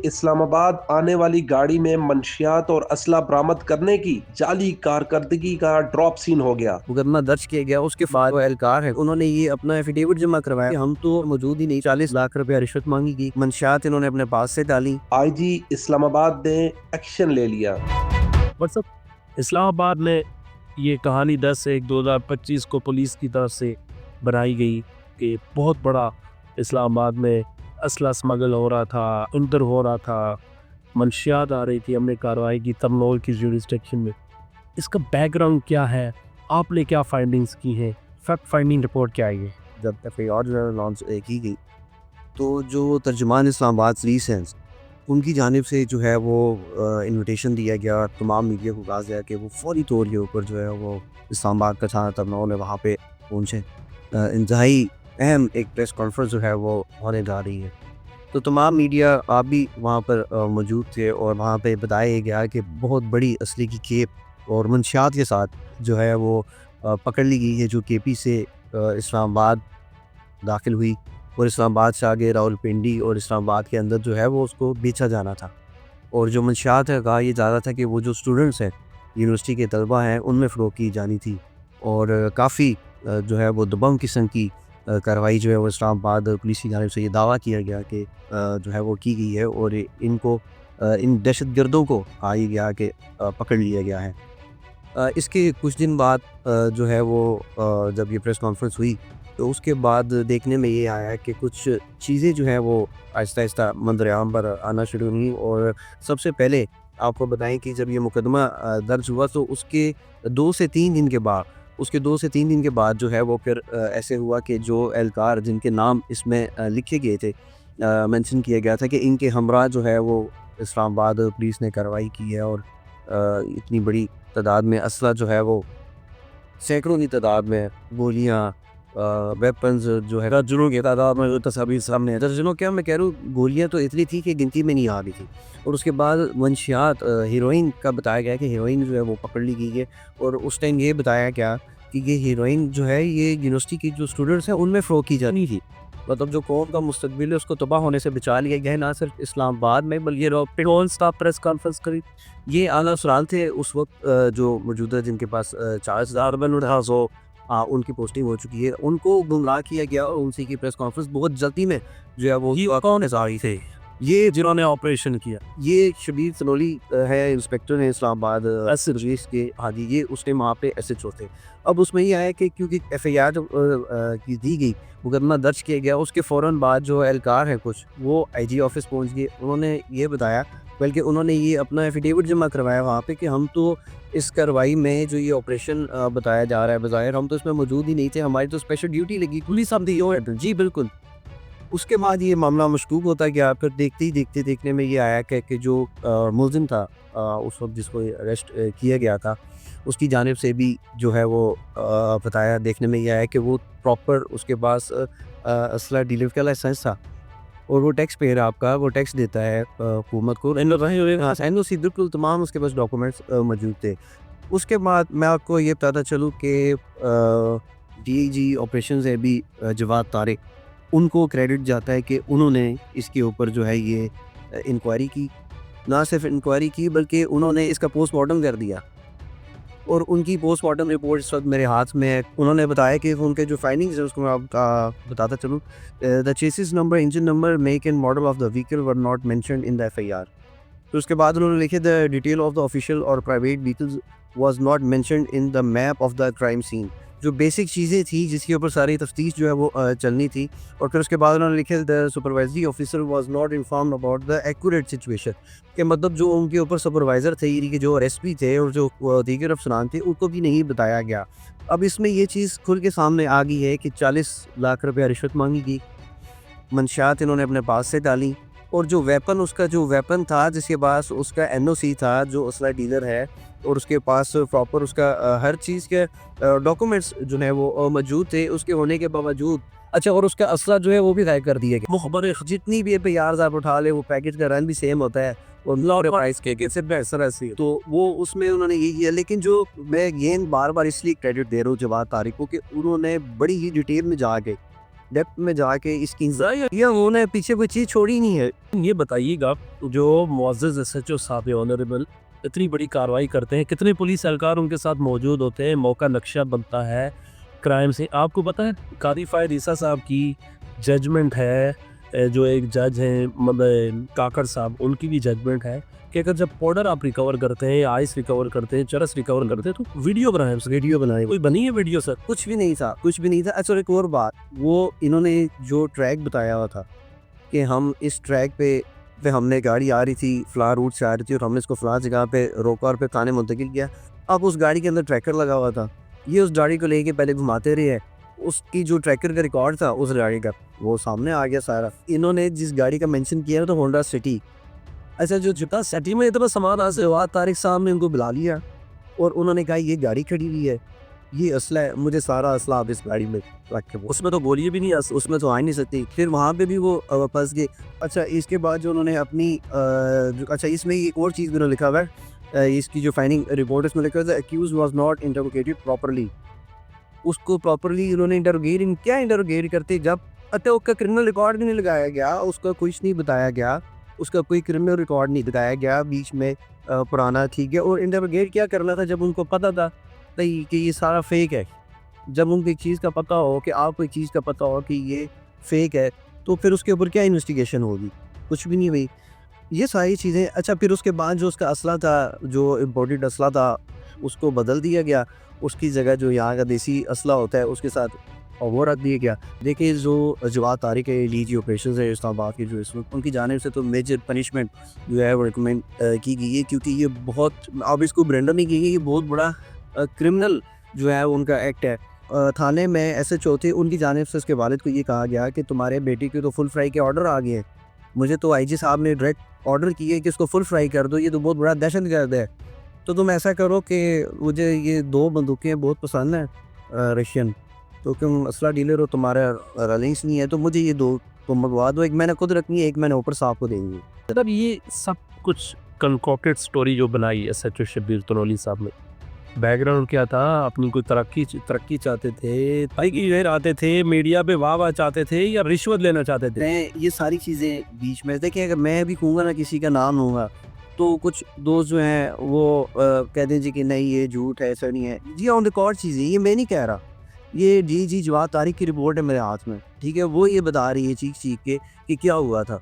इस्लामाबाद आने वाली गाड़ी में मंशियात और असला बरामद करने की जाली कारकर्दगी का ड्रॉप सीन हो गया। मुकदमा दर्ज किया गया। उसके बाद एहलकार है, उन्होंने ये अपना एफिडेविट जमा करवाया कि हम तो मौजूद ही नहीं, 40 लाख रुपया रिश्वत मांगी गई, मंशियात इन्होंने अपने पास से डाली। आईजी इस्लामाबाद ने एक्शन ले लिया। मतलब इस्लामाबाद में ये कहानी 10/1/2025 को पुलिस की तरफ से बनाई गई कि बहुत बड़ा इस्लामाबाद में असला स्मगल हो रहा था, अंदर हो रहा था, मंशियात आ रही थी। हमने कार्रवाई की तरनौल की जुरिस्डिक्शन में। इसका बैकग्राउंड क्या है, आपने क्या फाइंडिंग्स की हैं, फैक्ट फाइंडिंग रिपोर्ट क्या है? जब एफआईआर जो है लॉन्च की गई तो जो तर्जुमान इस्लामाबाद पुलिस हैं उनकी जानिब से जो है वो इन्विटेशन दिया गया तमाम मीडिया को, कहा गया कि वो फौरी तौर के ऊपर जो है वो इस्लामाबाद का थाना तरनौल है वहाँ पे पहुँचे। इंतहाई अहम एक प्रेस कॉन्फ्रेंस जो है वो होने जा रही है। तो तमाम मीडिया आप भी वहाँ पर मौजूद थे और वहाँ पे बताया गया कि बहुत बड़ी असली की खेप और मंशियात के साथ जो है वो पकड़ ली गई है, जो केपी से इस्लामाबाद दाखिल हुई और इस्लामाबाद से आगे रावलपिंडी और इस्लामाबाद के अंदर जो है वो उसको बेचा जाना था। और जो मंशियात है, कहा यह जा रहा था कि वो जो स्टूडेंट्स हैं, यूनिवर्सिटी के तलबा हैं, उनमें फ़रोख्त की जानी थी। और काफ़ी जो है वो दबंग किस्म की कार्रवाई जो है वो इस्लामाबाद पुलिस की जानिब से ये दावा किया गया कि जो है वो की गई है और इनको इन दहशतगर्दों को कहा गया कि पकड़ लिया गया है। इसके कुछ दिन बाद जो है वो जब ये प्रेस कॉन्फ्रेंस हुई तो उसके बाद देखने में ये आया कि कुछ चीज़ें जो हैं वो आहिस्ता आहिस्ता मंजर-ए-आम पर आना शुरू हुई। और सबसे पहले आपको बताएं कि जब ये मुकदमा दर्ज हुआ तो उसके 2 से 3 दिन के बाद जो है वो फिर ऐसे हुआ कि जो एहलकार जिनके नाम इसमें लिखे गए थे, मेंशन किया गया था कि इनके हमरा जो है वो इस्लामाबाद पुलिस ने कार्रवाई की है और इतनी बड़ी तादाद में असला जो है वो सैकड़ों की तादाद में गोलियाँ, वेपन्स जो है दर्जनों की तादाद में, जो तस्वीर सामने है दर्जनों, क्या मैं कह रहा हूँ, गोलियाँ तो इतनी थी कि गिनती में नहीं आ रही थी। और उसके बाद मंशियात हीरोइन का बताया गया कि हीरोइन जो है वो पकड़ ली गई है। और उस टाइम ये बताया गया कि ये हीरोइन जो है ये यूनिवर्सिटी की जो स्टूडेंट्स हैं उनमें फ़रोख्त की जानी थी। मतलब जो कौम का मुस्तकबिल है उसको तबाह होने से बचा लिया गया है, ना सिर्फ इस्लामाबाद में बल्कि रोल स्टाफ प्रेस कॉन्फ्रेंस करी। ये आला सवाल थे उस वक्त जो मौजूदा जिनके पास 40,000 रुपये उनकी पोस्टिंग हो चुकी है, उनको गुमराह किया गया और उनसे की प्रेस कॉन्फ्रेंस बहुत जल्दी में जो है वो कौन है थे ये जिन्होंने ऑपरेशन किया? ये शबीर सनोली है, इंस्पेक्टर है इस्लामाबाद पुलिस के। हाँ जी, ये उसने वहाँ पे SHO थे। अब उसमें ये आया कि क्योंकि FIR की दी गई, मुकदमा दर्ज किया गया, उसके फ़ौरन बाद जो एहलकार हैं कुछ वो IG ऑफिस पहुँच गए। उन्होंने ये बताया, बल्कि उन्होंने ये अपना एफिडेविट जमा करवाया वहाँ पे कि हम तो इस कार्रवाई में जो ये ऑपरेशन बताया जा रहा है बज़ाहिर हम तो इसमें मौजूद ही नहीं थे, हमारी तो स्पेशल ड्यूटी लगी, पुलिस हम थी। जी बिल्कुल। उसके बाद ये मामला मशकूक होता गया। फिर देखने में ये आया कि जो मुलजिम था उस वक्त जिसको अरेस्ट किया गया था, उसकी जानिब से भी जो है वो बताया, देखने में ये आया कि वो प्रॉपर उसके पास असला डीलर का लाइसेंस था और वो टैक्स पेयर आपका वो टैक्स देता है हुकूमत को। NOC बिल्कुल तमाम उसके पास डॉक्यूमेंट्स मौजूद थे। उसके बाद मैं आपको ये बताता चलूँ कि DIG ऑपरेशन है भी जवाद तारिक, उनको क्रेडिट जाता है कि उन्होंने इसके ऊपर जो है ये इंक्वायरी की। ना सिर्फ इंक्वायरी की बल्कि उन्होंने इसका पोस्टमार्टम कर दिया और उनकी पोस्टमार्टम रिपोर्ट इस वक्त मेरे हाथ में है। उन्होंने बताया कि उनके जो फाइंडिंग्स है उसको मैं आपको बताता चलूँ। The chassis number, engine number, make and model of the vehicle were not mentioned in the FIR। तो उसके बाद उन्होंने लिखे the detail of the official और private vehicles was not mentioned in the map of the crime scene. जो basic चीज़ें थी जिसके ऊपर सारी तफ्तीश जो है वो चलनी थी। और फिर उसके बाद उन्होंने लिखे the supervisory officer was not informed about the accurate situation, कि मतलब जो उनके ऊपर सुपरवाइज़र थे, यानी कि जो RSP थे और जो दीगर अफसरान थे, उनको भी नहीं बताया गया। अब इसमें ये चीज़ खुल के सामने आ गई है कि 40 लाख रुपया रिश्वत मांगी गई, मंशियात इन्होंने अपने पास से डाली और जो वेपन था जिसके पास उसका NOC था, जो असला डीलर है, और उसके पास प्रॉपर उसका हर चीज़ के डॉक्यूमेंट्स जो है वो मौजूद थे। उसके होने के बावजूद अच्छा, और उसका असला जो है वो भी गायब कर दिया गया। मुखबर जितनी भी FIR आप उठा ले, वो पैकेज का रंग भी सेम होता है और प्राइस के ऐसी है। तो वो उसमें उन्होंने ये किया। लेकिन जो मैं ये बार बार इसलिए क्रेडिट दे रहा हूँ जवाद तारिक को कि उन्होंने बड़ी ही डिटेल में जाके डेप्थ में जाके इसकी ये उन्होंने पीछे कोई चीज़ छोड़ी नहीं है। ये बताइएगा, जो मुअज़्ज़ज़ एसएचओ साहब है ऑनरेबल, इतनी बड़ी कार्रवाई करते हैं, कितने पुलिस एहलकार उनके साथ मौजूद होते हैं, मौका नक्शा बनता है क्राइम से। आपको पता है कादी फ़ायद ईसा साहब की जजमेंट है, जो एक जज हैं मतलब काकड़ साहब, उनकी भी जजमेंट है कि अगर जब पाउडर आप रिकवर करते हैं, आइस रिकवर करते हैं, चरस रिकवर करते हैं, तो वीडियो बनाएं। वीडियो बनाई कोई बनी है वीडियो सर? कुछ भी नहीं था, कुछ भी नहीं था। अच्छा, एक और बात, वो इन्होंने जो ट्रैक बताया हुआ था कि हम इस ट्रैक पे हमने गाड़ी आ रही थी, फ़लाँ रूट से आ रही थी और हमने इसको फ़लाँ जगह पे रोका और पे थाने मुंतकिल किया। अब उस गाड़ी के अंदर ट्रैकर लगा हुआ था, ये उस गाड़ी को लेके पहले घुमाते रहे, उसकी जो ट्रैकर का रिकॉर्ड था उस गाड़ी का, वो सामने आ गया सारा। इन्होंने जिस गाड़ी का मेंशन किया था होंडा सिटी। अच्छा, जो जितना सिटी में इतना सामान हासिल हुआ, तारिक साहब ने उनको बुला लिया और उन्होंने कहा ये गाड़ी खड़ी हुई है, ये असला है, मुझे सारा असला आप इस गाड़ी में रख के। उसमें तो गोलियां भी नहीं उसमें तो आ नहीं सकती। फिर वहाँ पे भी वो फंस गए। अच्छा, इसके बाद जो उन्होंने अपनी अच्छा, इसमें एक और चीज़ भी लिखा हुआ है, इसकी जो फाइंडिंग रिपोर्ट इसमें लिखा हुआ है, accused was not interrogated properly. उसको प्रॉपरली उन्होंने इंटरोगेट करते जब अच्छा उसका क्रिमिनल रिकॉर्ड भी नहीं लगाया गया, उसका कुछ नहीं बताया गया, उसका कोई क्रिमिनल रिकॉर्ड नहीं दिखाया गया बीच में पुराना, ठीक है। और इंटरोगेट क्या करना था जब उनको पता था कि ये सारा फेक है। जब उनको एक चीज़ का पता हो कि आपको एक चीज़ का पता हो कि ये फेक है, तो फिर उसके ऊपर क्या इन्वेस्टिगेशन होगी? कुछ भी नहीं हुई। ये सारी चीज़ें। अच्छा, फिर उसके बाद जो उसका असला था, जो इम्पोर्टेड असला था, उसको बदल दिया गया। उसकी जगह जो यहाँ का देसी असला होता है उसके साथ और वो रख दिया गया। देखिए, जो जवाद तारिक है, लीजी ऑपरेशन है इस्लामाबाद की, जो इस वक्त उनकी जानिब से तो मेजर पनिशमेंट जो है वो रिकमेंड की गई है, क्योंकि ये बहुत, अब इसको ब्रेंडर नहीं की गई, ये बहुत बड़ा क्रिमिनल जो है उनका एक्ट है। थाने में एसएचओ थे, उनकी जानिब से उसके वालिद को ये कहा गया कि तुम्हारे बेटे के तो फुल फ्राई के ऑर्डर आ गए हैं, मुझे तो आईजी साहब ने डायरेक्ट ऑर्डर किए कि इसको फुल फ्राई कर दो, ये तो बहुत बड़ा दहशतगर्द है, तो तुम ऐसा करो कि मुझे ये 2 बंदूकें बहुत पसंद हैं रशियन, तो तुम असला डीलर हो, तुम्हारा रलिंग्स नहीं है, तो मुझे ये 2 तुम मंगवा दो, एक मैंने खुद रखनी है, एक मैंने ऊपर साहब को देनी है। मतलब ये सब कुछ कंकॉक्टेड स्टोरी जो बनाई एसएचओ शब्बीर तनोली साहब ने, बैकग्राउंड क्या था? अपनी कोई तरक्की चाहते थे, भाई की जहर आते थे, मीडिया पे वाह चाहते थे, या रिश्वत लेना चाहते थे? मैं ये सारी चीज़ें बीच में देखिए, अगर मैं भी कहूँगा ना, किसी का नाम लूँगा, तो कुछ दोस्त जो हैं वो कहते हैं जी कि नहीं ये झूठ है, ऐसा नहीं है जी, ऑन रिकॉर्ड चीज़ें, ये मैं नहीं कह रहा, ये जी जवाद तारिक की रिपोर्ट है मेरे हाथ में, ठीक है, वो ये बता रही है चीख के कि क्या हुआ था।